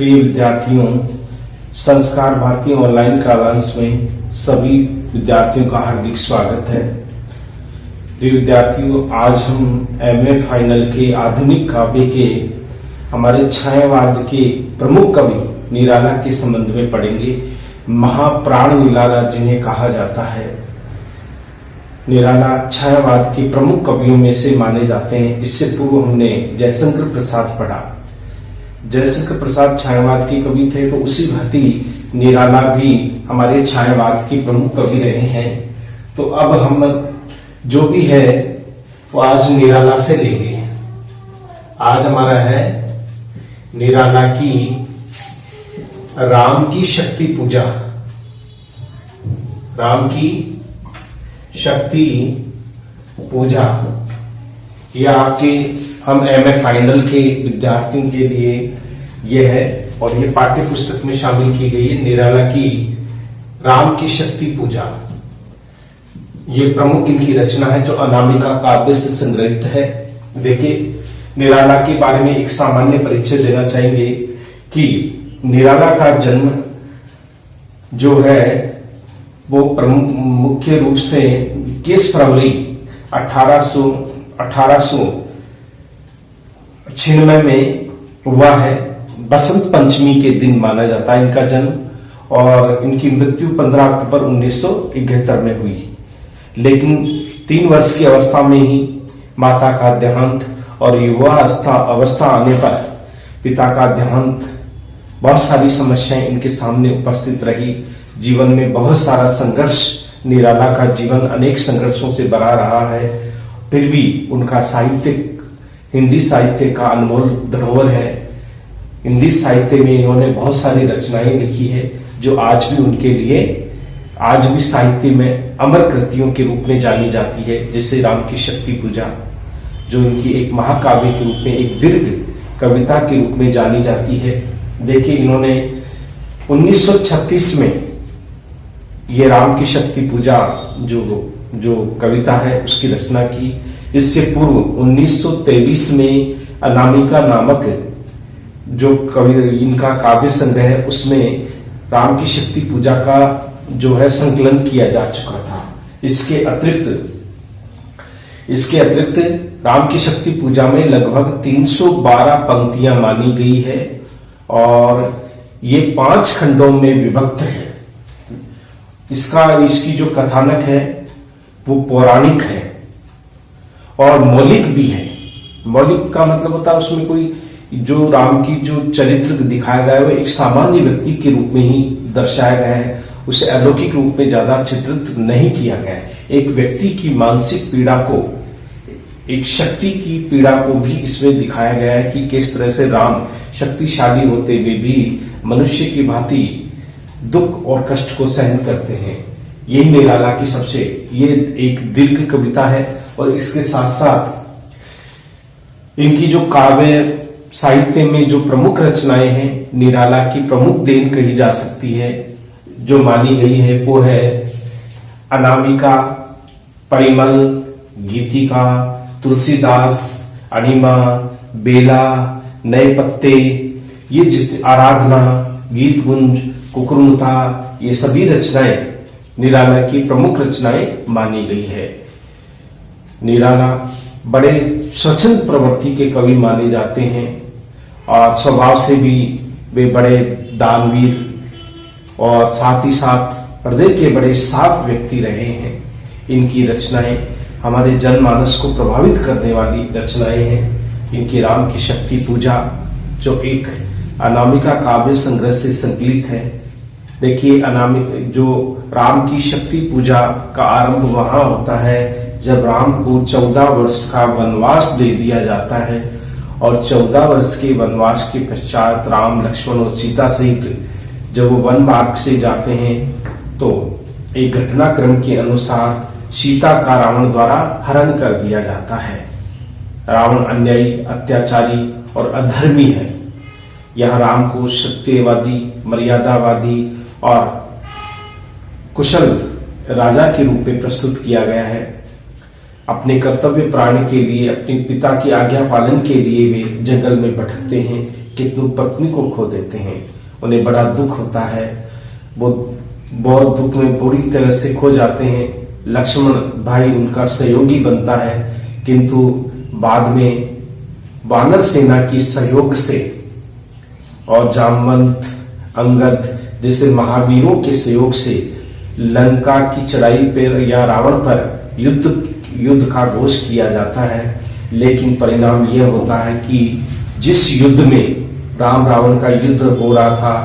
प्रिय विद्यार्थियों, संस्कार भारती ऑनलाइन क्लास में सभी विद्यार्थियों का हार्दिक स्वागत है। प्रिय विद्यार्थियों, आज हम एमए फाइनल के आधुनिक काव्य के हमारे छायावाद के प्रमुख कवि निराला के संबंध में पढ़ेंगे। महाप्राण निराला जिन्हें कहा जाता है, निराला छायावाद के प्रमुख कवियों में से माने जाते हैं। इससे पूर्व हमने जयशंकर प्रसाद पढ़ा। जयशंकर प्रसाद छायावाद के कवि थे, तो उसी भांति निराला भी हमारे छायावाद के प्रमुख कवि रहे हैं। तो अब हम जो भी है वो आज निराला से लेंगे। आज हमारा है निराला की राम की शक्ति पूजा। राम की शक्ति पूजा ये आपके हम एमए फाइनल के विद्यार्थियों के लिए ये है, और ये पाठ्य पुस्तक में शामिल की गई है। निराला की राम की शक्ति पूजा ये प्रमुख इनकी रचना है, जो अनामिका काव्य से संग्रहित है। देखिए, निराला के बारे में एक सामान्य परिचय देना चाहेंगे कि निराला का जन्म जो है वो मुख्य रूप से 21 फरवरी 1896 में हुआ है। बसंत पंचमी के दिन माना जाता है इनका जन्म, और इनकी मृत्यु 15 अक्टूबर 1971 में हुई। लेकिन 3 वर्ष की अवस्था में ही माता का देहांत और युवा अवस्था आने पर पिता का देहांत, बहुत सारी समस्याएं इनके सामने उपस्थित रही। जीवन में बहुत सारा संघर्ष, निराला का जीवन अनेक संघर्षों से भरा रहा है। फिर भी उनका साहित्य हिंदी साहित्य का अनमोल धरोहर है। हिंदी साहित्य में इन्होंने बहुत सारी रचनाएं लिखी है, जो आज भी उनके लिए आज भी साहित्य में अमर कृतियों के रूप में जानी जाती है। जैसे राम की शक्ति पूजा, जो इनकी एक महाकाव्य के रूप में, एक दीर्घ कविता के रूप में जानी जाती है। देखिए, इन्होंने 1936 में ये राम की शक्ति पूजा जो कविता है उसकी रचना की। इससे पूर्व 1923 में अनामिका नामक जो कवि इनका काव्य संग्रह है, उसमें राम की शक्ति पूजा का जो है संकलन किया जा चुका था। इसके अतिरिक्त राम की शक्ति पूजा में लगभग 312 पंक्तियां मानी गई है, और ये 5 खंडों में विभक्त है। इसकी जो कथानक है वो पौराणिक है और मौलिक भी है। मौलिक का मतलब होता है उसमें कोई जो राम की जो चरित्र दिखाया गया है वो एक सामान्य व्यक्ति के रूप में ही दर्शाया गया है। उसे अलौकिक रूप में ज्यादा चित्रित नहीं किया गया है। एक व्यक्ति की मानसिक पीड़ा को, एक शक्ति की पीड़ा को भी इसमें दिखाया गया है कि किस तरह से राम शक्तिशाली होते हुए भी मनुष्य की भांति दुख और कष्ट को सहन करते हैं। यही निराला की ये एक दीर्घ कविता है। और इसके साथ साथ इनकी जो काव्य साहित्य में जो प्रमुख रचनाएं हैं, निराला की प्रमुख देन कही जा सकती है, जो मानी गई है, वो है अनामिका, परिमल, गीतिका, तुलसीदास, अनिमा, बेला, नए पत्ते, ये आराधना, गीत गुंज, कुकुरमुथा, ये सभी रचनाएं निराला की प्रमुख रचनाएं मानी गई है। निराला बड़े स्वच्छंद प्रवृत्ति के कवि माने जाते हैं, और स्वभाव से भी वे बड़े दानवीर और साथ ही साथ हृदय के बड़े साफ व्यक्ति रहे हैं। इनकी रचनाएं हमारे जनमानस को प्रभावित करने वाली रचनाएं हैं। इनकी राम की शक्ति पूजा जो एक अनामिका काव्य संग्रह से संकलित है। देखिए, जो राम की शक्ति पूजा का आरंभ वहां होता है जब राम को 14 वर्ष का वनवास दे दिया जाता है, और 14 वर्ष के वनवास के पश्चात राम, लक्ष्मण और सीता सहित जब वो वन मार्ग से जाते हैं, तो एक घटनाक्रम के अनुसार सीता का रावण द्वारा हरण कर दिया जाता है। रावण अन्यायी, अत्याचारी और अधर्मी है। यह राम को सत्यवादी, मर्यादावादी और कुशल राजा के रूप में प्रस्तुत किया गया है। अपने कर्तव्य प्राण के लिए, अपने पिता की आज्ञा पालन के लिए वे जंगल में भटकते हैं। कितनी पत्नी को खो देते हैं, उन्हें बड़ा दुख होता है, वो बहुत दुख में बुरी तरह से खो जाते हैं। लक्ष्मण भाई उनका सहयोगी बनता है, किंतु बाद में वानर सेना की सहयोग से और जामवंत, अंगद जैसे महावीरों के सहयोग से लंका की चढ़ाई पर या रावण पर युद्ध का घोष किया जाता है। लेकिन परिणाम यह होता है कि जिस युद्ध में राम रावण का युद्ध हो रहा था,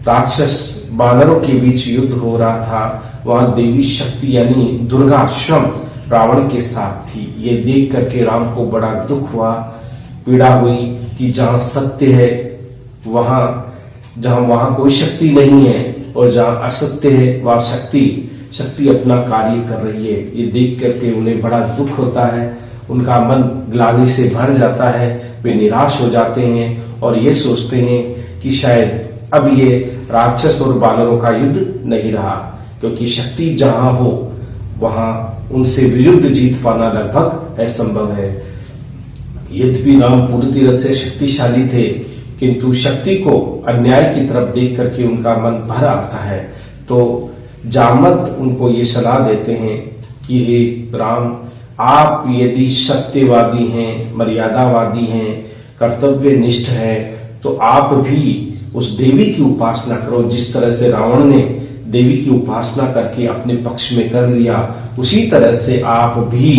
राक्षस वानरों के बीच युद्ध हो रहा था, वहां देवी शक्ति यानी दुर्गा स्वयं रावण के साथ थी। ये देख करके राम को बड़ा दुख हुआ, पीड़ा हुई कि जहां सत्य है वहां कोई शक्ति नहीं है, और जहां असत्य है वहां शक्ति अपना कार्य कर रही है। ये देख करके उन्हें बड़ा दुख होता है, उनका मन ग्लानि से भर जाता है, वे निराश हो जाते हैं और ये सोचते हैं कि शायद अब ये राक्षस और वानरों का युद्ध नहीं रहा, क्योंकि शक्ति जहां हो वहां उनसे विरुद्ध जीत पाना लगभग असंभव है। यद्यपि राम पूरी तरह से शक्तिशाली थे, किंतु शक्ति को अन्याय की तरफ देख करके उनका मन भर आता है। तो जामवंत उनको ये सलाह देते हैं कि हे राम, आप यदि सत्यवादी हैं, मर्यादावादी हैं, कर्तव्यनिष्ठ हैं, तो आप भी उस देवी की उपासना करो। जिस तरह से रावण ने देवी की उपासना करके अपने पक्ष में कर लिया, उसी तरह से आप भी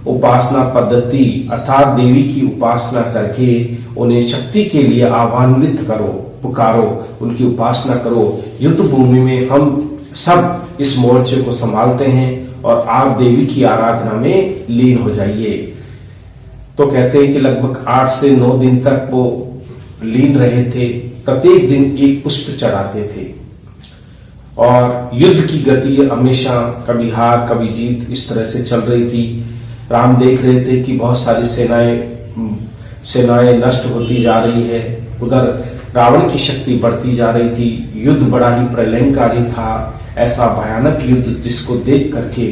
उपासना पद्धति अर्थात देवी की उपासना करके उन्हें शक्ति के लिए आह्वानित करो, पुकारो, उनकी उपासना करो। युद्ध भूमि में हम सब इस मोर्चे को संभालते हैं और आप देवी की आराधना में लीन हो जाइए। तो कहते हैं कि लगभग 8 से 9 दिन तक वो लीन रहे थे, प्रत्येक दिन एक पुष्प चढ़ाते थे और युद्ध की गति हमेशा कभी हार कभी जीत इस तरह से चल रही थी। राम देख रहे थे कि बहुत सारी सेनाएं नष्ट होती जा रही है, उधर रावण की शक्ति बढ़ती जा रही थी। युद्ध बड़ा ही प्रलयंकारी था, ऐसा भयानक युद्ध जिसको देख करके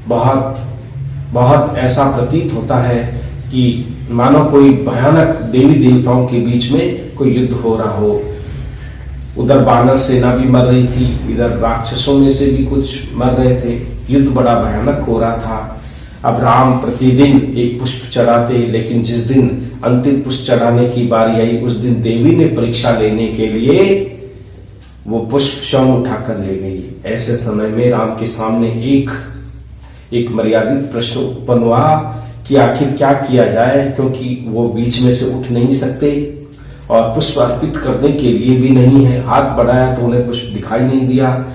बहुत ऐसा प्रतीत होता है कि मानो कोई भयानक देवी देवताओं के बीच में कोई युद्ध हो रहा हो। उधर वानर सेना भी मर रही थी, इधर राक्षसों में से भी कुछ मर रहे थे। युद्ध बड़ा भयानक हो रहा था। अब राम प्रतिदिन एक पुष्प चढ़ाते, लेकिन जिस दिन अंतिम पुष्प चढ़ाने की बारी आई, उस दिन देवी ने परीक्षा लेने के लिए वो पुष्प स्वयं उठाकर ले गई। ऐसे समय में राम के सामने एक मर्यादित प्रश्न उत्पन्न हुआ कि आखिर क्या किया जाए, क्योंकि वो बीच में से उठ नहीं सकते और पुष्प अर्पित करने के लिए भी नहीं है। हाथ बढ़ाया तो उन्हें पुष्प दिखाई नहीं दिया।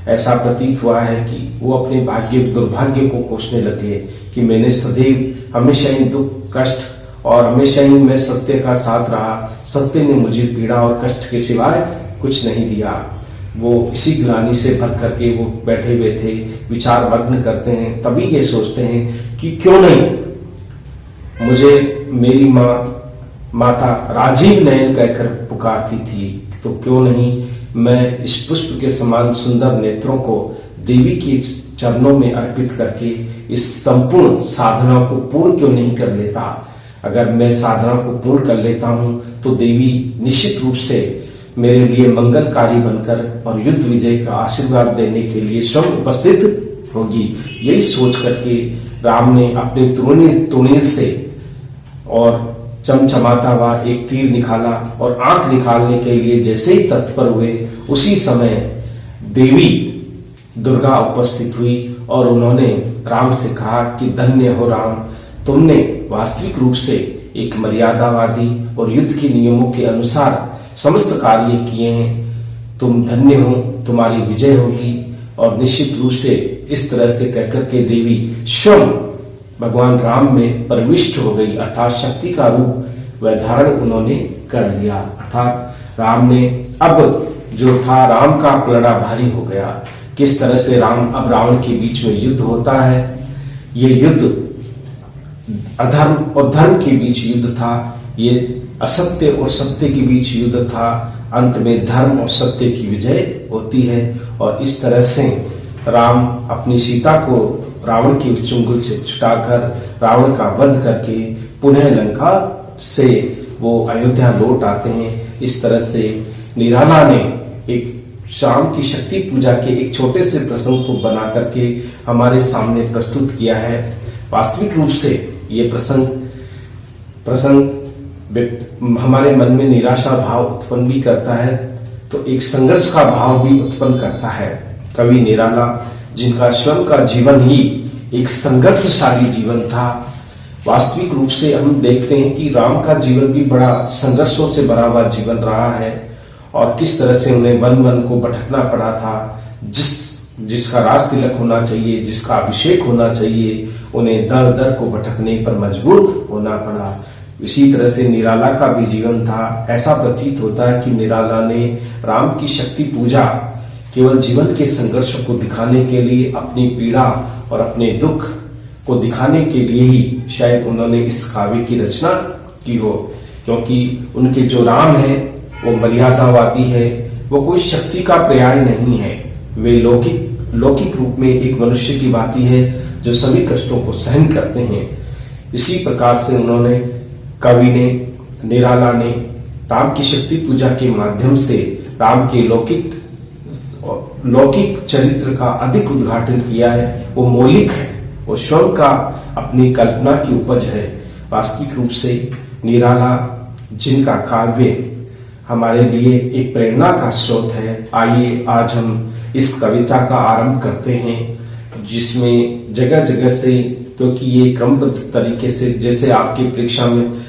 ऐसा प्रतीत हुआ है कि वो अपने दुर्भाग्य को कोसने लगे कि मैंने सदैव हमेशा ही दुख कष्ट और हमेशा ही मैं सत्य का साथ रहा, सत्य ने मुझे पीड़ा और कष्ट के सिवाय कुछ नहीं दिया। वो इसी ग्लानि से भर करके वो बैठे हुए थे, विचार मग्न करते हैं। तभी ये सोचते हैं कि क्यों नहीं मुझे मेरी माता राजीव नयन कहकर पुकारती थी, तो क्यों नहीं मैं इस पुष्प के समान सुंदर नेत्रों को देवी के चरणों में अर्पित करके इस संपूर्ण साधना को पूर्ण क्यों नहीं कर लेता। अगर मैं साधना को पूर्ण कर लेता हूं तो देवी निश्चित रूप से मेरे लिए मंगलकारी बनकर और युद्ध विजय का आशीर्वाद देने के लिए स्वयं उपस्थित होगी। यही सोच करके राम ने अपने तुणीर से और चमचमाता हुआ एक तीर निकाला और आंख निकालने के लिए जैसे ही तत्पर हुए, उसी समय देवी दुर्गा उपस्थित हुई और उन्होंने राम से कहा कि धन्य हो राम, तुमने वास्तविक रूप से एक मर्यादावादी और युद्ध के नियमों के अनुसार समस्त कार्य किए हैं। तुम धन्य हो, तुम्हारी विजय होगी। और निश्चित रूप से इस तरह से कहकर के देवी स्वयं भगवान राम में प्रविष्ट हो गई, अर्थात शक्ति का रूप वह धारण उन्होंने कर लिया। अर्थात राम ने अब जो था राम का पलड़ा भारी हो गया। किस तरह से राम अब रावण के बीच में युद्ध होता है। ये युद्ध अधर्म और धर्म के बीच युद्ध था, ये असत्य और सत्य के बीच युद्ध था। अंत में धर्म और सत्य की विजय होती है और इस तरह से राम अपनी सीता को रावण की चुंगल से छुटाकर रावण का वध करके पुनः लंका से वो अयोध्या लौट आते हैं। इस तरह से निराला ने एक शाम की शक्ति पूजा के एक छोटे से प्रसंग को बना करके हमारे सामने प्रस्तुत किया है। वास्तविक रूप से ये प्रसंग हमारे मन में निराशा भाव उत्पन्न भी करता है, तो एक संघर्ष का भाव भी उत्पन्न करता है। कवि निराला, जिनका स्वयं का जीवन ही एक संघर्षशाली जीवन था, वास्तविक रूप से हम देखते हैं कि राम का जीवन भी बड़ा संघर्षों से भरा हुआ जीवन रहा है, और किस तरह से उन्हें वन वन को भटकना पड़ा था। जिसका राज तिलक होना चाहिए, जिसका अभिषेक होना चाहिए, उन्हें दर दर को भटकने पर मजबूर होना पड़ा। इसी तरह से निराला का भी जीवन था। ऐसा प्रतीत होता है कि निराला ने राम की शक्ति पूजा केवल जीवन के संघर्षों को दिखाने के लिए, अपनी पीड़ा और अपने दुख को दिखाने के लिए ही शायद उन्होंने इस काव्य की रचना की हो, क्योंकि उनके जो राम है वो मर्यादावादी है, वो कोई शक्ति का पर्याय नहीं है। वे लौकिक रूप में एक मनुष्य की भांति है जो सभी कष्टों को सहन करते हैं। इसी प्रकार से कवि ने, निराला ने राम की शक्ति पूजा के माध्यम से राम के लौकिक चरित्र का अधिक उद्घाटन किया है। वो मौलिक है, वो स्वयं का अपनी कल्पना की उपज है। वास्तविक रूप से निराला, जिनका काव्य हमारे लिए एक प्रेरणा का स्रोत है। आइए आज हम इस कविता का आरंभ करते हैं, जिसमें जगह जगह से, क्योंकि ये क्रमबद्ध तरीके से, जैसे आपकी परीक्षा में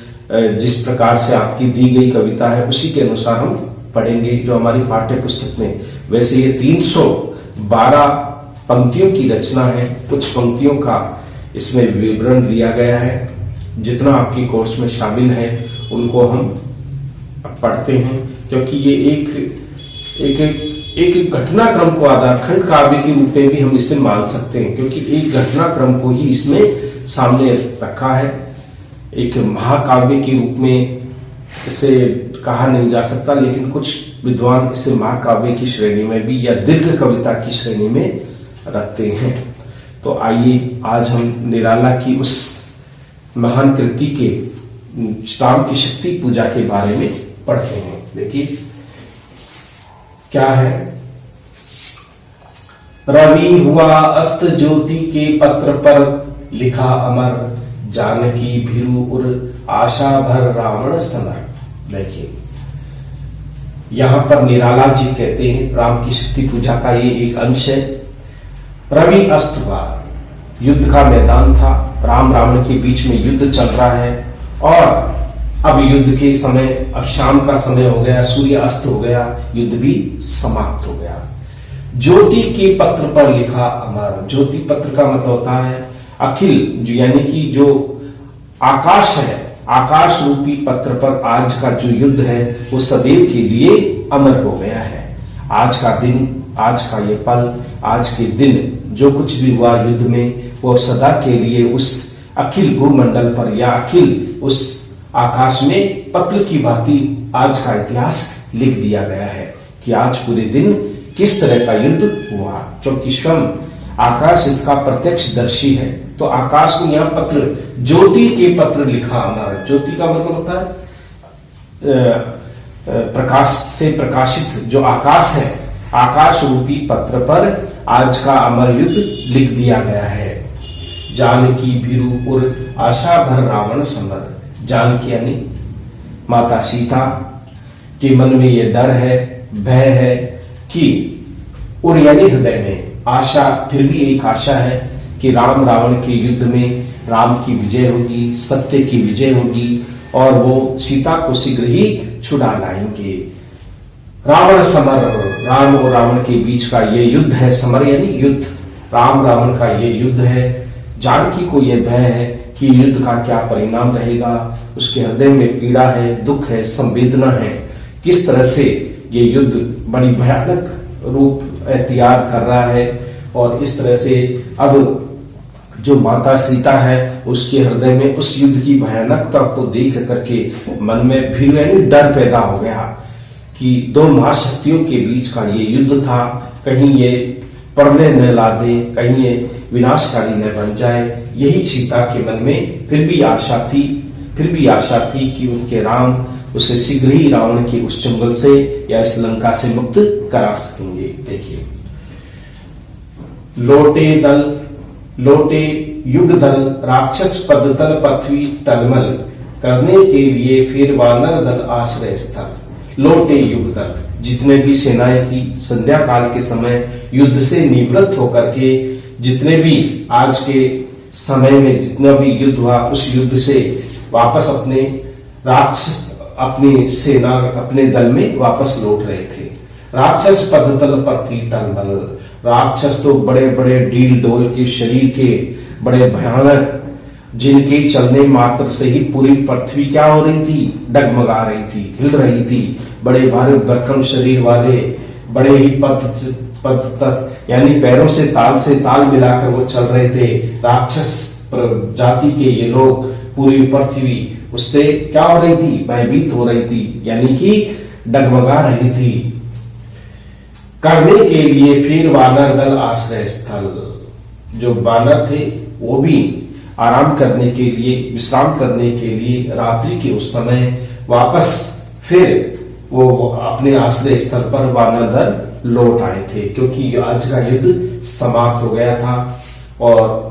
जिस प्रकार से आपकी दी गई कविता है उसी के अनुसार हम पढ़ेंगे जो हमारी पाठ्य पुस्तक में। वैसे ये 312 पंक्तियों की रचना है। कुछ पंक्तियों का इसमें विवरण दिया गया है। जितना आपकी कोर्स में शामिल है उनको हम पढ़ते हैं, क्योंकि ये एक घटनाक्रम को आधार खंड काव्य के रूप में भी हम इसे मान सकते हैं, क्योंकि एक घटनाक्रम को ही इसमें सामने रखा है। एक महाकाव्य के रूप में इसे कहा नहीं जा सकता, लेकिन कुछ विद्वान इसे महाकाव्य की श्रेणी में भी या दीर्घ कविता की श्रेणी में रखते हैं। तो आइए आज हम निराला की उस महान कृति के राम की शक्ति पूजा के बारे में पढ़ते हैं। देखिए क्या है। रवि हुआ अस्त ज्योति के पत्र पर, लिखा अमर जानकी भिरु उर आशा भर रावण समर। देखिए यहां पर निराला जी कहते हैं राम की शक्ति पूजा का ये एक अंश है। रवि अस्त हुआ, युद्ध का मैदान था, राम रावण के बीच में युद्ध चल रहा है, और अब युद्ध के समय, अब शाम का समय हो गया, सूर्य अस्त हो गया, युद्ध भी समाप्त हो गया। ज्योति के पत्र पर लिखा अमर। ज्योति पत्र का मतलब होता है अखिल, यानी कि जो आकाश है, आकाश रूपी पत्र पर आज का जो युद्ध है वो सदैव के लिए अमर हो गया है। आज का दिन, आज का ये पल, आज के दिन जो कुछ भी हुआ युद्ध में, वो सदा के लिए उस अखिल भूमंडल पर या अखिल उस आकाश में पत्र की भांति आज का इतिहास लिख दिया गया है कि आज पूरे दिन किस तरह का युद्ध हुआ। क्योंकि स्वयं आकाश इसका प्रत्यक्ष दर्शी है, तो आकाश को यहाँ पत्र, ज्योति के पत्र लिखा अमर। ज्योति का मतलब होता है प्रकाश से प्रकाशित जो आकाश है, आकाश रूपी पत्र पर आज का अमर युद्ध लिख दिया गया है। जानकी भिरु उर आशा भर रावण समर। जानकी यानी माता सीता के मन में ये डर है, भय है कि उर यानी हृदय में, आशा फिर भी एक आशा है कि राम रावण के युद्ध में राम की विजय होगी, सत्य की विजय होगी, और वो सीता को शीघ्र ही छुड़ा लाएंगे। रावण समर, राम और रावण के बीच का ये युद्ध है। समर यानी युद्ध, राम रावण का ये युद्ध है। जानकी को यह भय है कि युद्ध का क्या परिणाम रहेगा। उसके हृदय में पीड़ा है, दुख है, संवेदना है, किस तरह से ये युद्ध बड़ी भयानक रूप तैयार कर रहा है। और इस तरह से अब जो माता सीता है उसके हृदय में उस युद्ध की भयानकता को देख करके मन में भीड़ यानी डर पैदा हो गया कि दो महाशक्तियों के बीच का ये युद्ध था, कहीं ये पर्दे न ला दे, कहीं ये विनाशकारी न बन जाए। यही सीता के मन में फिर भी आशा थी। फिर भी आशा थी कि उनके राम उसे शीघ्र ही रावण के उस चंगुल से या इस लंका से मुक्त करा सकेंगे। देखिए, लोटे युग दल राक्षस पद तल पृथ्वी टलमल, करने के लिए फिर वानर दल आश्रय स्थल। लोटे युग दल, जितने भी सेनाएं थी संध्या काल के समय युद्ध से निवृत्त होकर के, जितने भी आज के समय में जितना भी युद्ध हुआ उस युद्ध से वापस अपने राक्षस अपनी सेना अपने दल में वापस लौट रहे थे। राक्षस पद तल पृथ्वी टलमल, राक्षस तो बड़े बड़े डील डोल के शरीर के, बड़े भयानक, जिनके चलने मात्र से ही पूरी पृथ्वी क्या हो रही थी, डगमगा रही थी, हिल रही थी। बड़े भारी भरकम शरीर वाले, बड़े ही पद यानी पैरों से ताल मिलाकर वो चल रहे थे। राक्षस जाति के ये लोग, पूरी पृथ्वी उससे क्या हो रही थी, भयभीत हो रही थी, यानी कि डगमगा रही थी। करने के लिए फिर वानर दल आश्रय स्थल, जो वानर थे वो भी आराम करने के लिए, विश्राम करने के लिए रात्रि के उस समय वापस फिर वो अपने आश्रय स्थल पर वानर दल लौट आए थे, क्योंकि आज का युद्ध समाप्त हो गया था और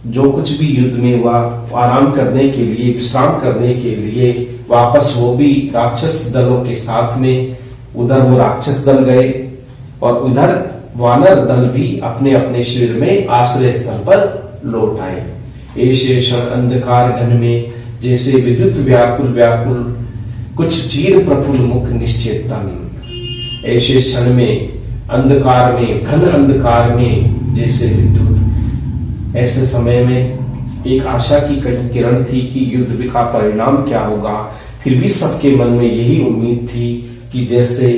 जो कुछ भी युद्ध में हुआ आराम करने के लिए, विश्राम करने के लिए वापस वो भी राक्षस दलों के साथ में उधर वो राक्षस दल गए और उधर वानर दल भी अपने अपने शिविर में आश्रय स्थल पर लौट आए। ऐसे क्षण अंधकार घन में जैसे विद्युत व्याकुल व्याकुल, कुछ चीर प्रफुल्ल मुख निश्चेतन। ऐसे क्षण में अंधकार में, घन अंधकार में जैसे विद्युत, ऐसे समय में एक आशा की किरण थी कि युद्ध का परिणाम क्या होगा। फिर भी सबके मन में यही उम्मीद थी कि जैसे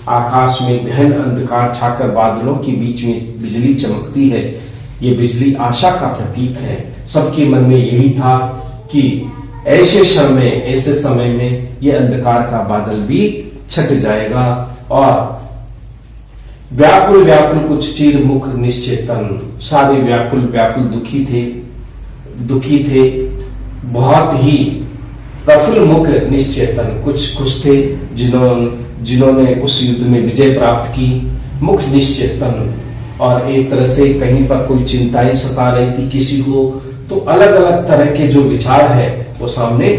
आकाश में गहन अंधकार छाकर बादलों के बीच में बिजली चमकती है, ये बिजली आशा का प्रतीक है। सबके मन में यही था कि ऐसे क्षण में, ऐसे समय में ये अंधकार का बादल भी छट जाएगा और व्याकुल व्याकुल कुछ चीर मुख निश्चेतन, सारे व्याकुल व्याकुल दुखी थे, बहुत ही प्रफुल्ल मुख निश्चेतन, कुछ खुश थे जिन्होंने उस युद्ध में विजय प्राप्त की, मुख निश्चेतन। और एक तरह से कहीं पर कोई चिंताएं सता रही थी किसी को, तो अलग अलग तरह के जो विचार है वो सामने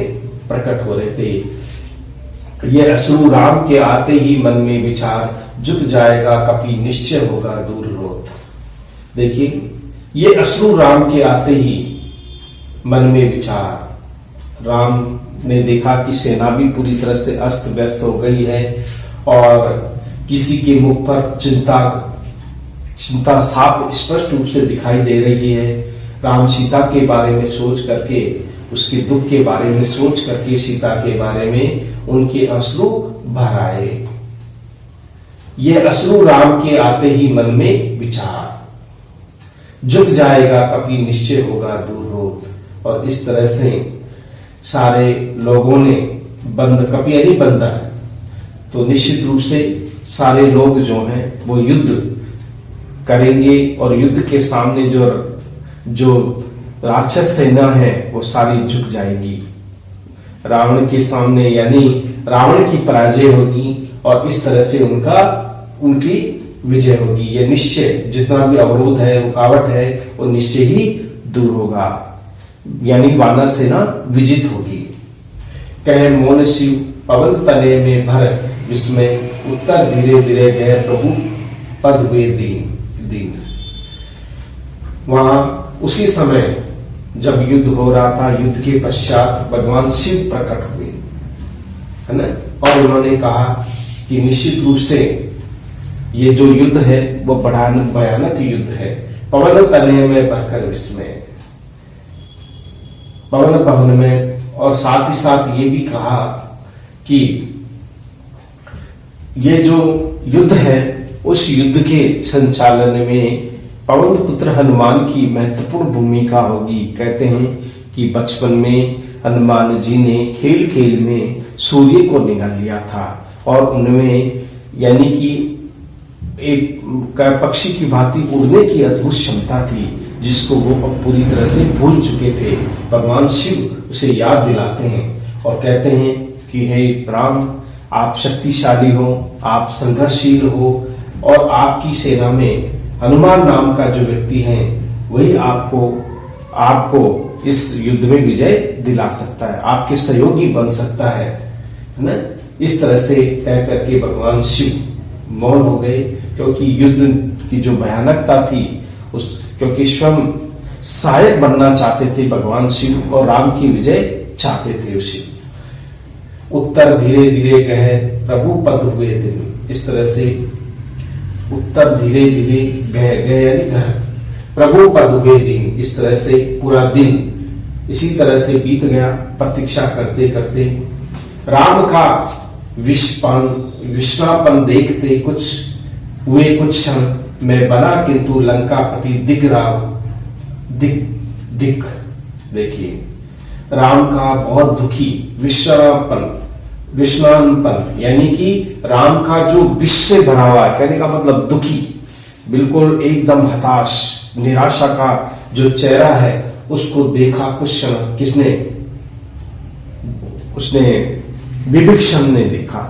प्रकट हो रहे थे। ये अश्रु राम के आते ही मन में विचार, झुक जाएगा कपि निश्चय होगा दूर रोत। देखिए, ये अश्रु राम के आते ही मन में विचार, राम ने देखा कि सेना भी पूरी तरह से अस्त व्यस्त हो गई है और किसी के मुख पर चिंता साफ स्पष्ट रूप से दिखाई दे रही है। राम सीता के बारे में सोच करके, उसके दुख के बारे में सोच करके, सीता के बारे में उनके अश्रु भर आए। ये अश्रु राम के आते ही मन में विचार, झुक जाएगा कभी निश्चय होगा दूर रोत। और इस तरह से सारे लोगों ने कपि यानी बंदर, तो निश्चित रूप से सारे लोग जो हैं वो युद्ध करेंगे और युद्ध के सामने जो राक्षस सेना है वो सारी झुक जाएगी रावण के सामने, यानी रावण की पराजय होगी और इस तरह से उनकी विजय होगी। ये निश्चय, जितना भी अवरोध है, रुकावट है, वो निश्चय ही दूर होगा, यानी वानर सेना विजित होगी। कह मोन शिव पवन तने में भर विस्मय, उत्तर धीरे धीरे गए प्रभु पद हुए दीन। वहां उसी समय जब युद्ध हो रहा था, युद्ध के पश्चात भगवान शिव प्रकट हुए, है ना, और उन्होंने कहा कि निश्चित रूप से ये जो युद्ध है वो भयानक युद्ध है। पवन तनय में भरकर विस्मय, पवन पवन में, और साथ ही साथ ये भी कहा कि ये जो युद्ध है उस युद्ध के संचालन में पवन पुत्र हनुमान की महत्वपूर्ण भूमिका होगी। कहते हैं कि बचपन में हनुमान जी ने खेल खेल में सूर्य को निगल लिया था और उनमें यानी कि एक पक्षी की भांति उड़ने की अद्भुत क्षमता थी, जिसको वो अब पूरी तरह से भूल चुके थे। भगवान शिव उसे याद दिलाते हैं और कहते हैं कि हे राम, आप शक्तिशाली हो, आप संघर्षशील हो और आपकी सेना में हनुमान नाम का जो व्यक्ति है वही आपको इस युद्ध में विजय दिला सकता है, आपके सहयोगी बन सकता है ना। इस तरह से कह करके भगवान शिव मौन हो गए, क्योंकि युद्ध की जो भयानकता थी क्योंकि स्वयं सहायक बनना चाहते थे भगवान शिव और राम की विजय चाहते थे शिव। उत्तर धीरे धीरे कहे प्रभु पद हुए दिन, इस तरह से उत्तर धीरे धीरे गए यानी घर, प्रभु पद हुए दिन, इस तरह से पूरा दिन इसी तरह से बीत गया प्रतीक्षा करते करते। राम का विश्वापन देखते कुछ क्षण मैं बना किंतु लंकापति दिख देखिए, राम का बहुत दुखी विषमानपन यानी कि राम का जो विष से भरा हुआ है, कहने का मतलब दुखी, बिल्कुल एकदम हताश निराशा का जो चेहरा है उसको देखा कुछ क्षण किसने, उसने विभीषण ने देखा।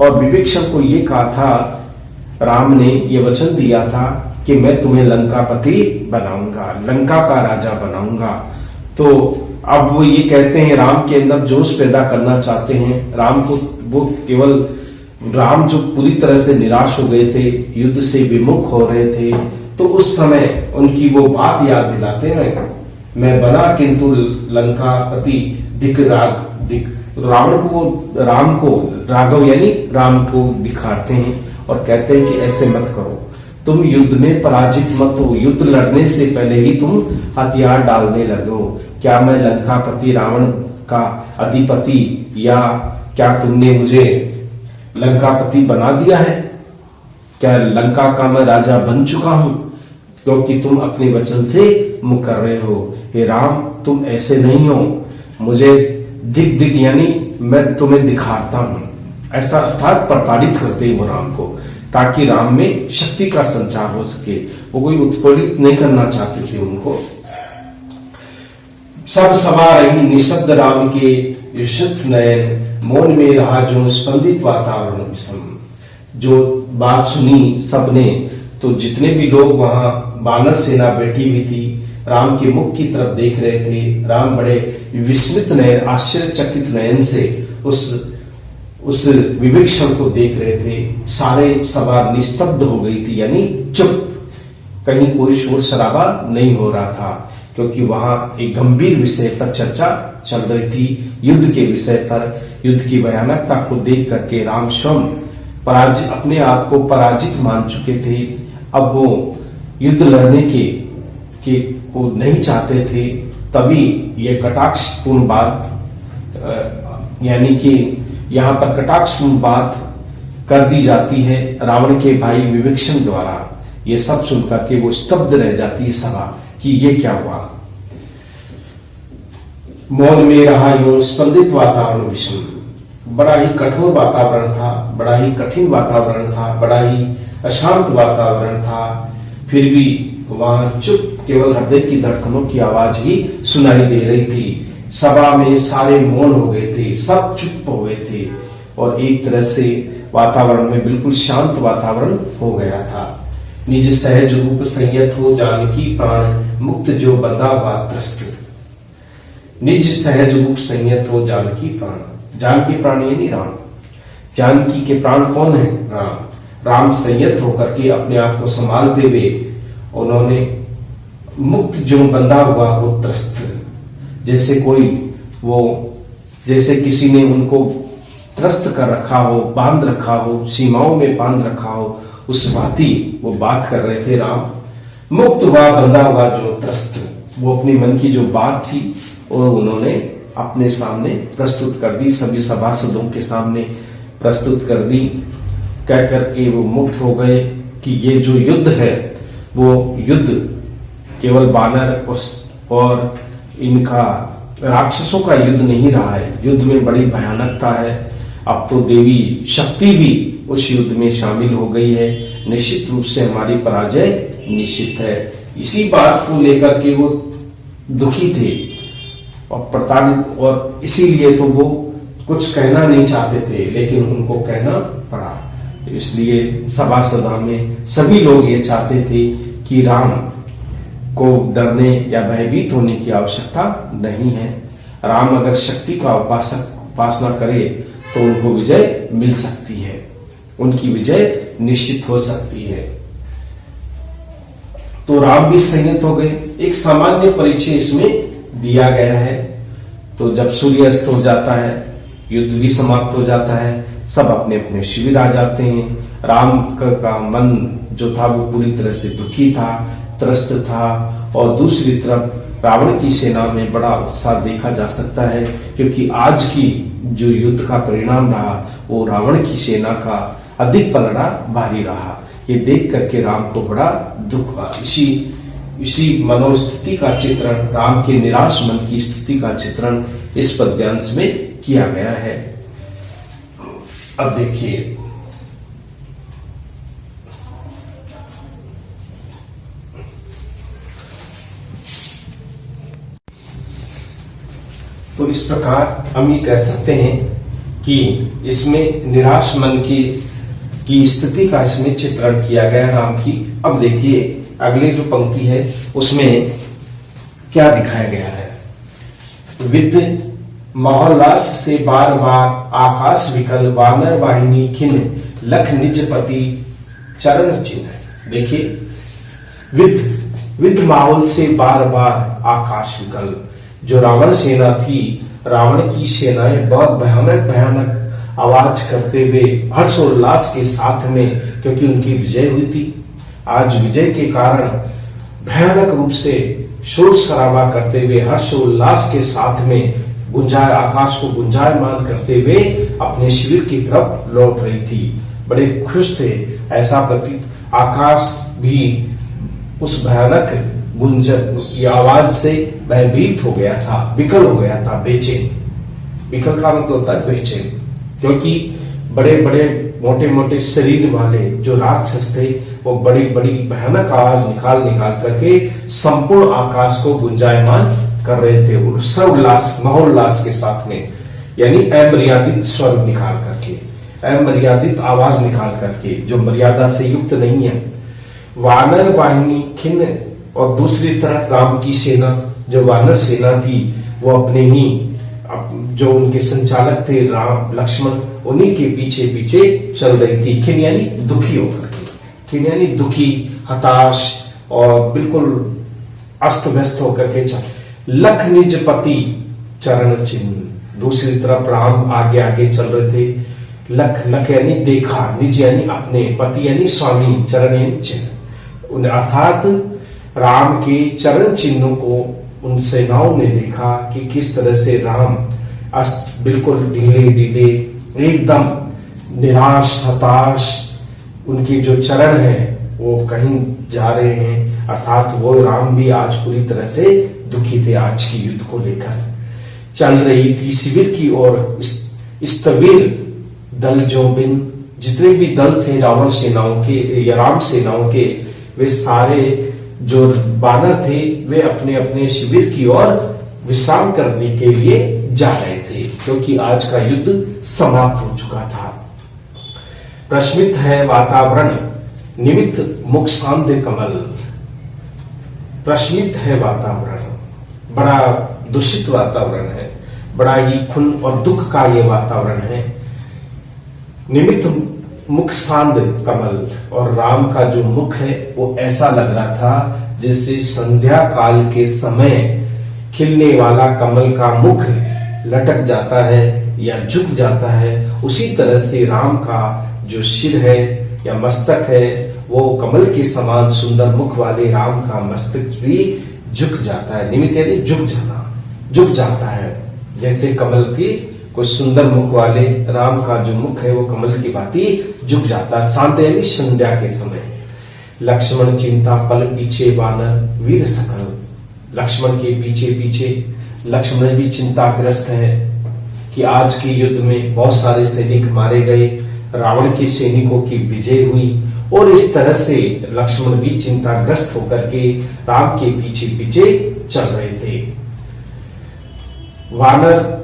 और विभीषण को ये कहा था, राम ने ये वचन दिया था कि मैं तुम्हें लंकापति बनाऊंगा, लंका का राजा बनाऊंगा। तो अब वो ये कहते हैं, राम के अंदर जोश पैदा करना चाहते हैं राम को, वो केवल राम जो पूरी तरह से निराश हो गए थे, युद्ध से विमुख हो रहे थे, तो उस समय उनकी वो बात याद दिलाते हैं, मैं बना किंतु लंकापति दिख राम को राघव यानी राम को दिखाते हैं और कहते हैं कि ऐसे मत करो, तुम युद्ध में पराजित मत हो, युद्ध लड़ने से पहले ही तुम हथियार डालने लगो। क्या मैं लंकापति रावण का अधिपति, या क्या तुमने मुझे लंकापति बना दिया है? क्या लंका का मैं राजा बन चुका हूं? क्योंकि तुम अपने वचन से मुकर रहे हो। हे राम, तुम ऐसे नहीं हो, मुझे दिख यानी मैं तुम्हें दिखाता हूं, ऐसा अर्थात प्रताड़ित करते हैं वो राम को, ताकि राम में शक्ति का संचार हो सके। वो कोई उत्पीड़ित नहीं करना चाहते थे उनको। सब सभा रही निशब्द राम के विशुद्ध नयन, मौन में रहा जो स्पंदित वातावरण विषम। जो बात सुनी सबने, तो जितने भी लोग वहां वानर सेना बैठी हुई थी राम के मुख की तरफ देख रहे थे। राम बड़े विस्मित नयन, आश्चर्यचकित नयन से उस विभीषण को देख रहे थे। सारे सभा निस्तब्ध हो गई थी, यानी चुप, कहीं कोई शोर शराबा नहीं हो रहा था, क्योंकि वहां एक गंभीर विषय पर चर्चा चल रही थी, युद्ध के विषय पर। युद्ध की भयानकता को देख करके राम स्वयं अपने आप को पराजित मान चुके थे। अब वो युद्ध लड़ने को नहीं चाहते थे। तभी ये कटाक्षपूर्ण बात, यानी कि यहाँ पर कटाक्षपूर्ण बात कर दी जाती है रावण के भाई विभीषण द्वारा। ये सब सुनकर के वो स्तब्ध रह जाती है सभा कि ये क्या हुआ। मौन में रहा यूं स्पंदित वातावरण विषम। बड़ा ही कठोर वातावरण था, बड़ा ही कठिन वातावरण था, बड़ा ही अशांत वातावरण था। फिर भी वहां चुप, केवल हृदय की धड़कनों की आवाज ही सुनाई दे रही थी। सभा में सारे मौन हो गए थे, सब चुप हो गए थे और एक तरह से वातावरण में बिल्कुल शांत वातावरण हो गया था। निज सहज रूप संयत हो जानकी प्राण, मुक्त जो बंधा हुआ त्रस्त। निज सहज रूप संयत हो जानकी प्राण। जानकी प्राण यानी राम। जानकी के प्राण कौन है? राम। राम संयत होकर के अपने आप को संभालते हुए उन्होंने मुक्त जो बंधा हुआ हो त्रस्त, जैसे किसी ने उनको त्रस्त कर रखा हो, बांध रखा हो, सीमाओं में बांध रखा हो, उस भांति वो बात कर रहे थे राम। मुक्त हुआ बंधा हुआ जो त्रस्त, वो अपनी मन की जो बात थी और उन्होंने अपने सामने प्रस्तुत कर दी, सभी सभासदों के सामने प्रस्तुत कर दी। कह करके वो मुक्त हो गए कि ये जो युद्ध है वो युद्ध केवल वानर और इनका राक्षसों का युद्ध नहीं रहा है। युद्ध में बड़ी भयानकता है। अब तो देवी शक्ति भी उस युद्ध में शामिल हो गई है। निश्चित रूप से हमारी पराजय निश्चित है। इसी बात को लेकर के वो दुखी थे और प्रताड़ित, और इसीलिए तो वो कुछ कहना नहीं चाहते थे, लेकिन उनको कहना पड़ा। इसलिए सभा सदा में सभी लोग ये चाहते थे कि राम को डरने या भयभीत होने की आवश्यकता नहीं है। राम अगर शक्ति का उपासना करे तो उनको विजय मिल सकती है, उनकी विजय निश्चित हो सकती है। तो राम भी संयत हो गए। एक सामान्य परिचय इसमें दिया गया है। तो जब सूर्य अस्त हो जाता है, युद्ध भी समाप्त हो जाता है, सब अपने अपने शिविर आ जाते हैं। राम का मन जो था वो पूरी तरह से दुखी था, त्रस्त था, और दूसरी तरफ रावण की सेना में बड़ा उत्साह देखा जा सकता है, क्योंकि आज की जो युद्ध का परिणाम रहा वो रावण की सेना का अधिक पलड़ा भारी रहा। ये देख करके राम को बड़ा दुख हुआ। इसी मनोस्थिति का चित्रण, राम के निराश मन की स्थिति का चित्रण इस पद्यांश में किया गया है। अब देखिए, तो इस प्रकार हम ये कह सकते हैं कि इसमें निराश मन की स्थिति का इसमें चित्रण किया गया राम की। अब देखिए अगले जो पंक्ति है उसमें क्या दिखाया गया है। विद महोल्लास से बार बार आकाश विकल, वानर वाहिनी खिन्न, लख निज पति चरण चिन्ह। देखिए विद माहौल से बार बार आकाश विकल, जो रावण सेना थी, रावण की सेनाएं बहुत भयानक आवाज करते हुए हर्षोल्लास के साथ में, क्योंकि उनकी विजय हुई थी। आज विजय के कारण भयानक रूप से शोर शराबा करते हुए हर्षोल्लास के साथ में आकाश को गुंजायमान करते हुए अपने शिविर की तरफ लौट रही थी। बड़े खुश थे, ऐसा प्रतीत। आकाश भी उस भयानक आवाज से भयभीत हो गया था, विकल हो गया था, बेचैन। विकल का मतलब होता है बेचैन, क्योंकि बड़े बड़े मोटे मोटे शरीर वाले जो राक्षस थे वो बड़ी बड़ी भयानक आवाज निकाल करके संपूर्ण आकाश को गुंजायमान कर रहे थे, उल्लास महोल्लास के साथ में, यानी अमर्यादित स्वर निकाल करके, अमर्यादित आवाज निकाल करके, जो मर्यादा से युक्त नहीं है। वानर वाहिनी खिन्न, और दूसरी तरफ राम की सेना, जो वानर सेना थी, वो अपने ही जो उनके संचालक थे राम लक्ष्मण, उन्हीं के पीछे पीछे चल रही थी। खिन्न यानी दुखी होकर के, खिन्न यानी दुखी, हताश और बिल्कुल अस्त व्यस्त होकर के चल। लख निज पति चरण चिन्ह, दूसरी तरफ राम आगे आगे चल रहे थे। लख यानी देखा, निज यानी अपने, पति यानी स्वामी, चरण यानी चिन्ह, अर्थात राम के चरण चिन्हों को उन सेनाओं ने देखा कि किस तरह से राम बिल्कुल ढीले एकदम निराश, हताश, उनके जो चरण हैं वो कहीं जा रहे हैं, अर्थात वो राम भी आज पूरी तरह से दुखी थे। आज की युद्ध को लेकर चल रही थी शिविर की ओर स्तवीर दल, जो बिन जितने भी दल थे रावण सेनाओं के या राम सेनाओं के, वे सारे जो बानर थे वे अपने अपने शिविर की ओर विश्राम करने के लिए जा रहे थे, क्योंकि आज का युद्ध समाप्त हो चुका था। प्रस्मित है वातावरण, निमित्त मुख सांध्य कमल। प्रस्मित है वातावरण, बड़ा दूषित वातावरण है, बड़ा ही खून और दुख का ये वातावरण है। निमित्त मुख सांद कमल, और राम का जो मुख है वो ऐसा लग रहा था जैसे संध्या काल के समय खिलने वाला कमल का मुख लटक जाता है या झुक जाता है, उसी तरह से राम का जो सिर है या मस्तक है वो कमल के समान सुंदर मुख वाले राम का मस्तक भी झुक जाता है। निमित्त यानी झुक जाना, झुक जाता है, जैसे कमल की कोई सुंदर मुख वाले राम का जो मुख है वो कमल की भांति झुक जाता है। शांत यानी संध्या के समय। लक्ष्मण चिंता पल पीछे वानर वीर सकल, लक्ष्मण के पीछे पीछे लक्ष्मण भी चिंताग्रस्त है कि आज के युद्ध में बहुत सारे सैनिक मारे गए, रावण के सैनिकों की विजय हुई, और इस तरह से लक्ष्मण भी चिंताग्रस्त होकर के राम के पीछे पीछे चल रहे थे। वानर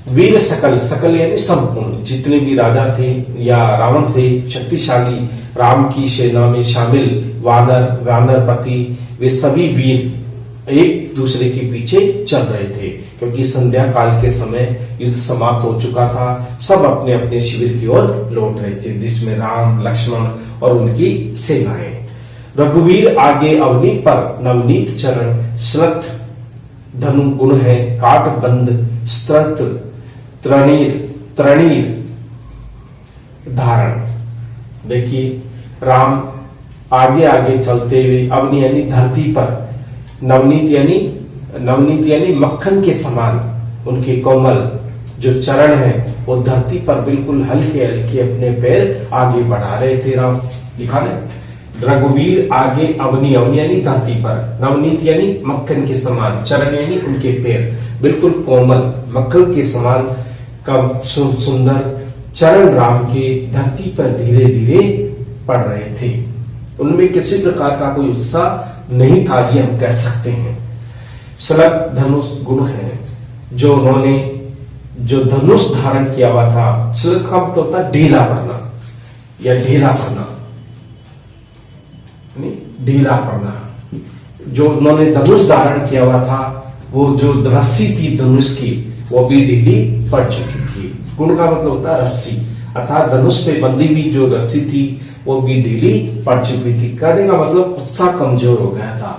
वीर सकल, सकल यानी संपूर्ण, जितने भी राजा थे या रावण थे शक्तिशाली राम की सेना में शामिल वानर, वानरपति, वे सभी वीर एक दूसरे के पीछे चल रहे थे, क्योंकि संध्या काल के समय युद्ध समाप्त हो चुका था। सब अपने अपने शिविर की ओर लौट रहे थे, जिसमें राम, लक्ष्मण और उनकी सेनाएं। रघुवीर आगे अवनी पर नवनीत चरण, श्रथ धनु गुण है काट बंद, स्त्रत त्रणीर त्रणीर धारण। देखिए राम आगे आगे चलते हुए अवनी यानी धरती पर, नवनीत यानी मक्खन के समान उनके कोमल जो चरण है वो धरती पर बिल्कुल हल्के हल्के अपने पैर आगे बढ़ा रहे थे। राम लिखा है रघुवीर आगे अवनी, अवनी यानी धरती पर, नवनीत यानी मक्खन के समान, चरण यानी उनके पैर बिल्कुल कोमल मक्खन के समान कब सुंदर चरण राम के धरती पर धीरे धीरे पड़ रहे थे। उनमें किसी प्रकार का कोई उत्साह नहीं था, ये हम कह सकते हैं। सलग धनुष गुण है जो उन्होंने जो धनुष धारण किया हुआ था। सलग का मतलब होता है ढीला पड़ना या ढीला पड़ना, ढीला पड़ना। जो उन्होंने धनुष धारण किया हुआ था वो जो रस्सी थी धनुष की वो भी ढीली पड़ चुकी थी। गुण का मतलब होता है रस्सी, अर्थात धनुष पे बंधी हुई जो रस्सी थी वो भी ढीली पड़ चुकी थी। कहने का मतलब उत्साह कमजोर हो गया था।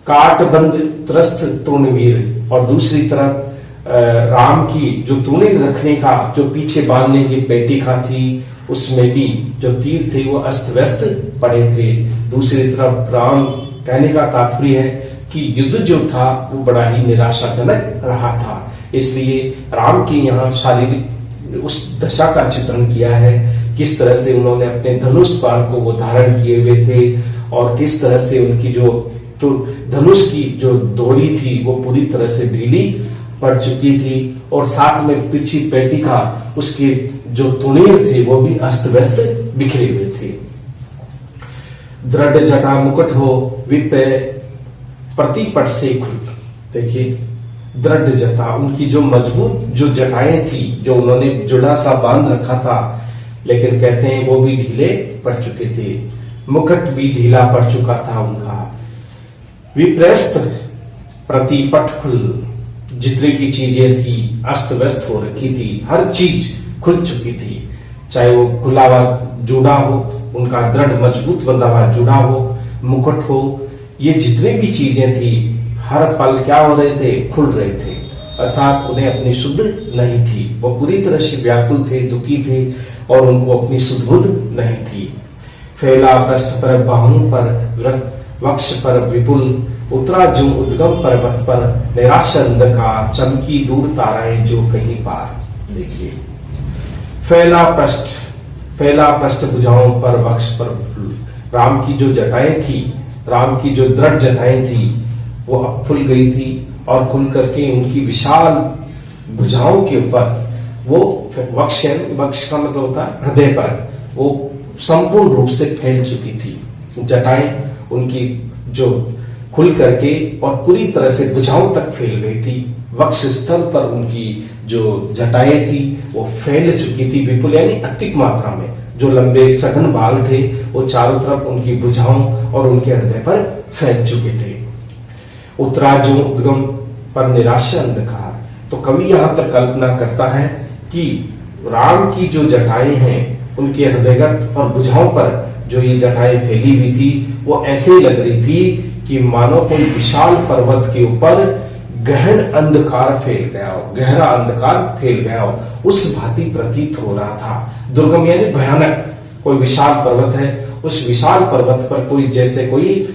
काट बंद त्रस्त तृणवीर, और दूसरी तरफ राम की जो तूने रखने का जो पीछे बांधने की पेटिका थी उसमें भी जो तीर थे वो अस्त व्यस्त पड़े थे। दूसरी तरफ राम, कहने का तात्पर्य है कि युद्ध जो था वो बड़ा ही निराशाजनक रहा था। इसलिए राम की यहाँ शारीरिक उस दशा का चित्रण किया है, किस तरह से उन्होंने अपने धनुष बाण को वो धारण किए हुए थे और किस तरह से उनकी जो तो धनुष की जो डोरी थी वो पूरी तरह से ढीली पड़ चुकी थी और साथ में पीछे पेटिका उसके जो तुनीर थे वो भी अस्त व्यस्त बिखरे हुए थे। दृढ़ जटा मुकुट हो विपे प्रतिपट से खुल। देखिए दृढ़ जटा, उनकी जो मजबूत जो जटाएं थी जो उन्होंने जुड़ा सा बांध रखा था, लेकिन कहते हैं वो भी ढीले पड़ चुके थे। मुकुट भी ढीला पड़ चुका था उनका। विप्रस्त प्रतिपट खुल, जितनी भी चीजें थी अस्त व्यस्त हो रखी थी, हर चीज खुल चुकी थी, चाहे वो खुला हुआ जुड़ा हो, उनका दृढ़ मजबूत बंधा हुआ जुड़ा हो, मुकुट हो, ये जितनी भी चीजें थी हर पल क्या हो रहे थे, खुल रहे थे, अर्थात उन्हें अपनी शुद्ध नहीं थी। वो पूरी तरह से व्याकुल थे, दुखी थे और उनको अपनी शुद्ध बुद्ध नहीं थी। फैला पृष्ठ पर बाहों पर वक्ष पर विपुल, उतरा जो उद्गम पर्वत पर, निराशा अंधकार चमकी दूर ताराएं जो कहीं पार। देखिए फैला पृष्ठ भुजाओं पर वक्ष पर विपुल, राम की जो जटाएं थी, राम की जो दृढ़ जटाएं थी वो अब खुल गई थी और खुल करके उनकी विशाल भुजाओं के ऊपर वो वक्ष का मतलब होता है हृदय पर, वो संपूर्ण रूप से फैल चुकी थी। जटाएं उनकी जो खुल करके और पूरी तरह से भुजाओं तक फैल गई थी। वक्ष स्थल पर उनकी जो जटाएं थी वो फैल चुकी थी विपुल यानी अधिक मात्रा में। जो लंबे सघन बाल थे वो चारों तरफ उनकी भुजाओं और उनके हृदय पर फैल चुके थे। उत्तरा जो उद्गम पर निराशा अंधकार, तो कवि यहाँ पर कल्पना करता है कि राम की जो जटाएं हैं उनके हृदयगत और भुजाओं पर जो ये जटाएं फैली हुई थी वो ऐसे ही लग रही थी कि मानो कोई विशाल पर्वत के ऊपर गहन अंधकार फैल गया हो, गहरा अंधकार फैल गया हो, उस भांति प्रतीत हो रहा था। दुर्गम यानी भयानक, कोई विशाल पर्वत है, उस विशाल पर्वत पर कोई जैसे कोई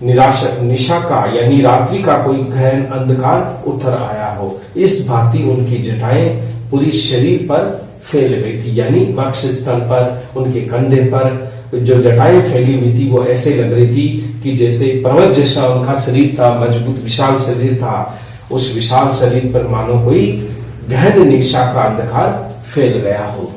निशा का यानी रात्रि का कोई गहन अंधकार उतर आया हो, इस भांति उनकी जटाएं पूरी शरीर पर फैल गई थी। यानी वक्ष स्थल पर उनके कंधे पर जो जटाएं फैली हुई थी वो ऐसे लग रही थी कि जैसे पर्वत जैसा उनका शरीर था, मजबूत विशाल शरीर था, उस विशाल शरीर पर मानो कोई गहन निशा का अंधकार फैल गया हो।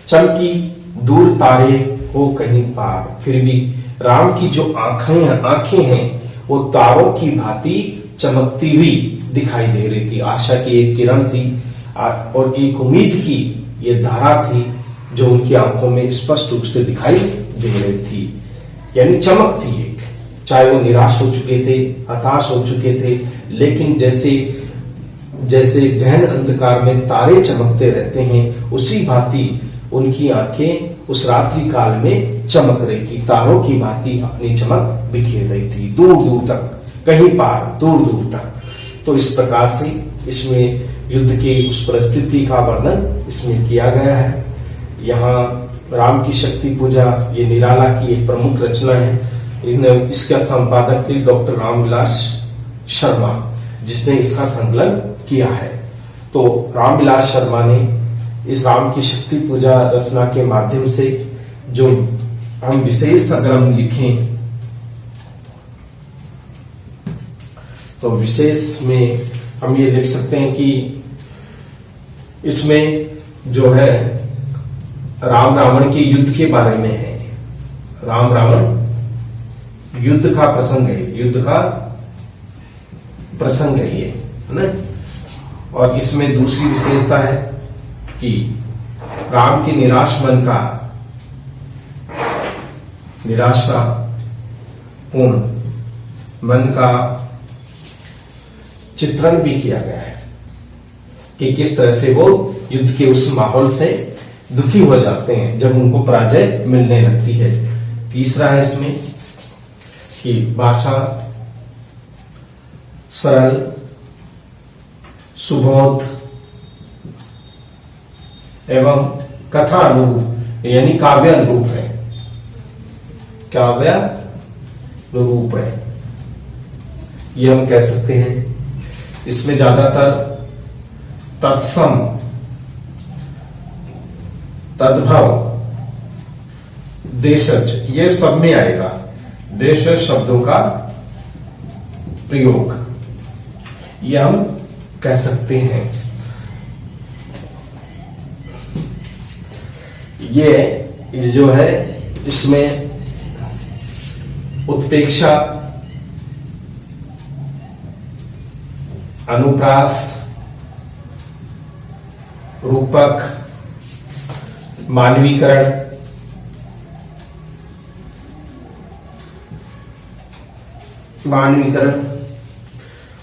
चमकी दूर तारे हो कहीं पार, फिर भी राम की जो आंखें हैं वो तारों की भांति चमकती हुई दिखाई दे रही थी, आशा की एक किरण थी और एक उम्मीद की ये धारा थी जो उनकी आंखों में स्पष्ट रूप से दिखाई दे रही थी, यानी चमक थी एक। चाहे वो निराश हो चुके थे, हताश हो चुके थे, लेकिन जैसे जैसे गहन अंधकार में तारे चमकते रहते हैं, उसी भांति उनकी आंखें उस रात्रि काल में चमक रही थी, तारों की भांति अपनी चमक बिखेर रही थी दूर दूर तक, कहीं पार दूर दूर तक। तो इस प्रकार से इसमें युद्ध की उस परिस्थिति का वर्णन इसमें किया गया है। यहाँ राम की शक्ति पूजा ये निराला की एक प्रमुख रचना है। इसका संपादक थे डॉक्टर रामविलास शर्मा, जिसने इसका संकलन किया है। तो रामविलास शर्मा ने इस राम की शक्ति पूजा रचना के माध्यम से जो हम विशेष अगर हम लिखें तो विशेष में हम ये लिख सकते हैं कि इसमें जो है राम रावण के युद्ध के बारे में है। राम रावण युद्ध का प्रसंग है, युद्ध का प्रसंग है ये, है ना। और इसमें दूसरी विशेषता है कि राम के निराश मन का, निराशा पूर्ण मन का चित्रण भी किया गया है कि किस तरह से वो युद्ध के उस माहौल से दुखी हो जाते हैं जब उनको पराजय मिलने लगती है। तीसरा है इसमें कि भाषा सरल, सुबोध एवं कथा अनुरूप यानी काव्य अनुरूप है, काव्य अनुरूप है, ये हम कह सकते हैं। इसमें ज्यादातर तत्सम, तद्भव, देशज ये सब में आएगा, देशज शब्दों का प्रयोग ये हम कह सकते हैं। ये जो है इसमें उत्प्रेक्षा, अनुप्रास, रूपक, मानवीकरण,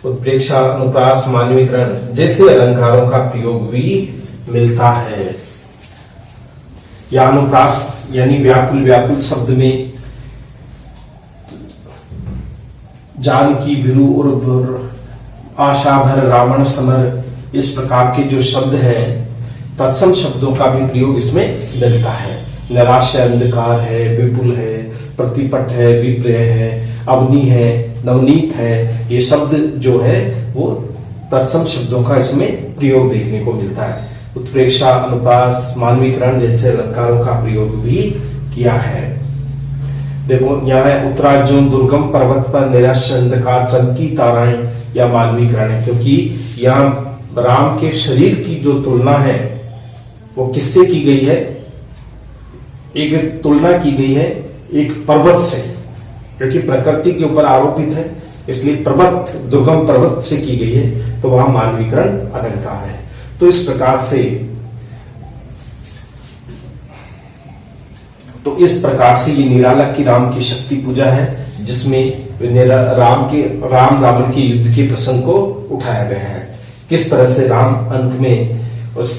उत्प्रेक्षा, अनुप्रास, मानवीकरण जैसे अलंकारों का प्रयोग भी मिलता है। या अनुप्रास यानी व्याकुल, व्याकुल शब्द में जानकी भिरु उर्वर, आशा भर रावण समर, इस प्रकार के जो शब्द हैं तत्सम शब्दों का भी प्रयोग इसमें मिलता है। निराशा, अंधकार है, विपुल है, प्रतिपट है, विप्रिय है, अवनी है, नवनीत है, ये शब्द जो है वो तत्सम शब्दों का इसमें प्रयोग देखने को मिलता है। उत्प्रेक्षा, अनुप्रास, मानवीकरण जैसे अलंकारों का प्रयोग भी किया है। देखो यहाँ है उत्तरार्जुन दुर्गम पर्वत पर निराशा अंधकार चमकी ताराएं या मानवीकरण है, क्योंकि यहाँ राम के शरीर की जो तुलना है वो किससे की गई है? एक तुलना की गई है एक पर्वत से, क्योंकि प्रकृति के ऊपर आरोपित है, इसलिए पर्वत, दुर्गम पर्वत से की गई है, तो वहां मानवीकरण अलंकार है। तो इस प्रकार से ये निराला की राम की शक्ति पूजा है, जिसमें राम रावण के युद्ध के प्रसंग को उठाया गया है। किस तरह से राम अंत में उस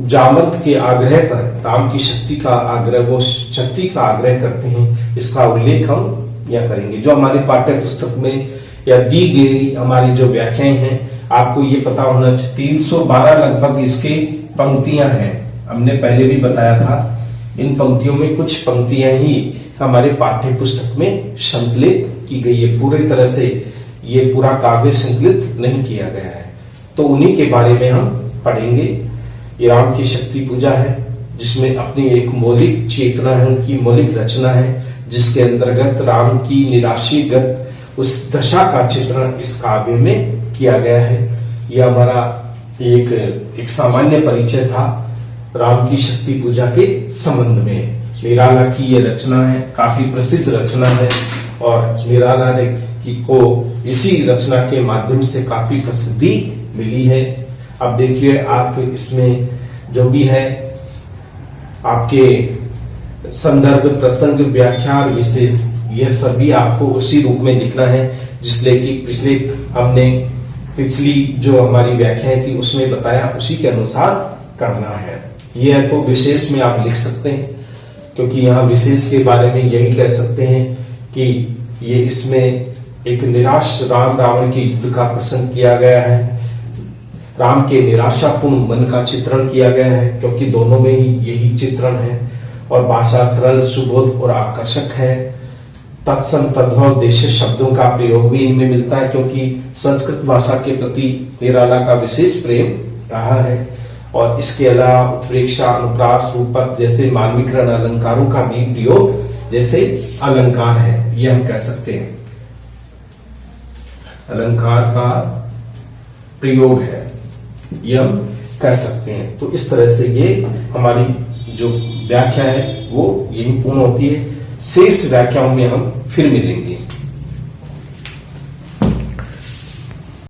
जामवंत के आग्रह पर राम की शक्ति का आग्रह, वो शक्ति का आग्रह करते हैं, इसका उल्लेख हम यह करेंगे। जो हमारे पाठ्य पुस्तक में या दी गई हमारी जो व्याख्याएं हैं, आपको ये पता होना चाहिए 312 लगभग इसके पंक्तियां हैं। हमने पहले भी बताया था, इन पंक्तियों में कुछ पंक्तियां ही हमारे पाठ्य पुस्तक में संकलित की गई है, पूरी तरह से ये पूरा काव्य संकलित नहीं किया गया है। तो उन्हीं के बारे में हम पढ़ेंगे। ये राम की शक्ति पूजा है, जिसमें अपनी एक मौलिक चेतना है, उनकी मौलिक रचना है, जिसके अंतर्गत राम की निराशीगत उस दशा का चित्रण इस काव्य में किया गया है। यह हमारा एक सामान्य परिचय था राम की शक्ति पूजा के संबंध में। निराला की ये रचना है, काफी प्रसिद्ध रचना है, और निराला की को इसी रचना के माध्यम से काफी प्रसिद्धि मिली है। अब देखिए आप इसमें जो भी है आपके संदर्भ, प्रसंग, व्याख्या और विशेष, ये सभी आपको उसी रूप में लिखना है जिसलिए कि हमने पिछली जो हमारी व्याख्याएं थी उसमें बताया, उसी के अनुसार करना है। ये है तो विशेष में आप लिख सकते हैं, क्योंकि यहाँ विशेष के बारे में यही कह सकते हैं कि ये इसमें एक निराश राम रावण के युद्ध का प्रसंग किया गया है। राम के निराशापूर्ण मन का चित्रण किया गया है, क्योंकि दोनों में ही यही चित्रण है। और भाषा सरल, सुबोध और आकर्षक है। तत्सम, तद्भव, देश शब्दों का प्रयोग भी इनमें मिलता है, क्योंकि संस्कृत भाषा के प्रति निराला का विशेष प्रेम रहा है। और इसके अलावा उत्प्रेक्षा, अनुप्रास, रूपक जैसे मानवीकरण अलंकारों का भी प्रयोग जैसे अलंकार है, ये हम कह सकते हैं, अलंकार का प्रयोग है, ये हम कह सकते हैं। तो इस तरह से ये हमारी जो व्याख्या है वो यही पूर्ण होती है। शेष व्याख्याओं में हम फिर मिलेंगे।